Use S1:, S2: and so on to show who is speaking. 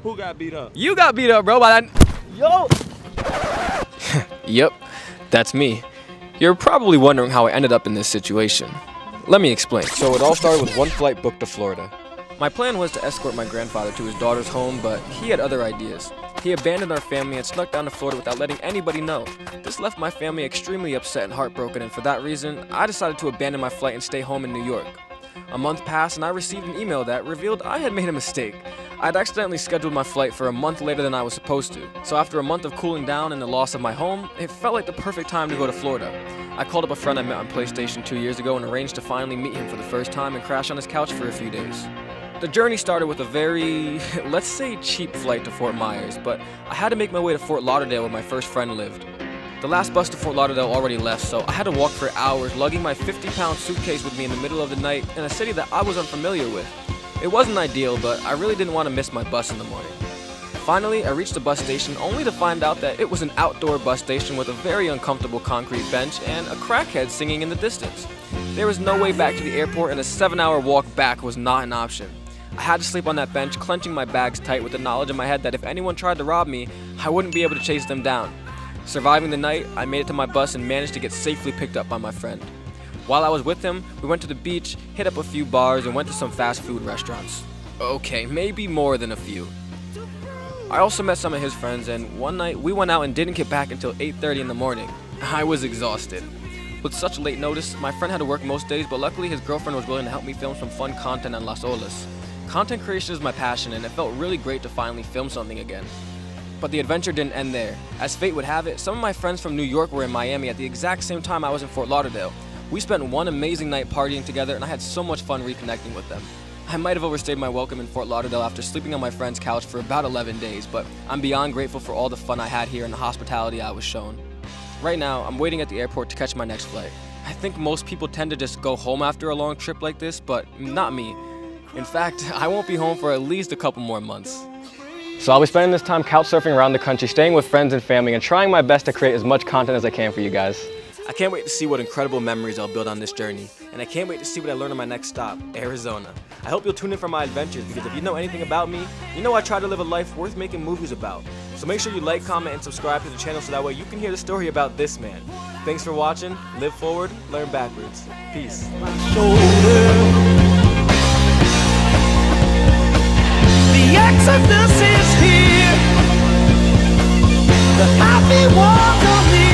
S1: Who got beat up?
S2: You got beat up, bro, by that. Yo! Yep, that's me. You're probably wondering how I ended up in this situation. Let me explain.
S1: So it all started with one flight booked to Florida.
S2: My plan was to escort my grandfather to his daughter's home, but he had other ideas. He abandoned our family and snuck down to Florida without letting anybody know. This left my family extremely upset and heartbroken, and for that reason, I decided to abandon my flight and stay home in New York. A month passed and I received an email that revealed I had made a mistake. I'd accidentally scheduled my flight for a month later than I was supposed to. So after a month of cooling down and the loss of my home, it felt like the perfect time to go to Florida. I called up a friend I met on PlayStation 2 years ago and arranged to finally meet him for the first time and crash on his couch for a few days. The journey started with a very, let's say, cheap flight to Fort Myers, but I had to make my way to Fort Lauderdale where my first friend lived. The last bus to Fort Lauderdale already left, so I had to walk for hours, lugging my 50-pound suitcase with me in the middle of the night in a city that I was unfamiliar with. It wasn't ideal, but I really didn't want to miss my bus in the morning. Finally, I reached the bus station only to find out that it was an outdoor bus station with a very uncomfortable concrete bench and a crackhead singing in the distance. There was no way back to the airport, and a 7-hour walk back was not an option. I had to sleep on that bench, clenching my bags tight with the knowledge in my head that if anyone tried to rob me, I wouldn't be able to chase them down. Surviving the night, I made it to my bus and managed to get safely picked up by my friend. While I was with him, we went to the beach, hit up a few bars, and went to some fast food restaurants. Okay, maybe more than a few. I also met some of his friends, and one night we went out and didn't get back until 8:30 in the morning. I was exhausted. With such late notice, my friend had to work most days, but luckily his girlfriend was willing to help me film some fun content on Las Olas. Content creation is my passion, and it felt really great to finally film something again. But the adventure didn't end there. As fate would have it, some of my friends from New York were in Miami at the exact same time I was in Fort Lauderdale. We spent one amazing night partying together, and I had so much fun reconnecting with them. I might have overstayed my welcome in Fort Lauderdale after sleeping on my friend's couch for about 11 days, but I'm beyond grateful for all the fun I had here and the hospitality I was shown. Right now, I'm waiting at the airport to catch my next flight. I think most people tend to just go home after a long trip like this, but not me. In fact, I won't be home for at least a couple more months. So I'll be spending this time couch surfing around the country, staying with friends and family, and trying my best to create as much content as I can for you guys. I can't wait to see what incredible memories I'll build on this journey, and I can't wait to see what I learn on my next stop, Arizona. I hope you'll tune in for my adventures, because if you know anything about me, you know I try to live a life worth making movies about. So make sure you like, comment, and subscribe to the channel so that way you can hear the story about this man. Thanks for watching, live forward, learn backwards. Peace.
S3: The Exodus is here. The happy walk of the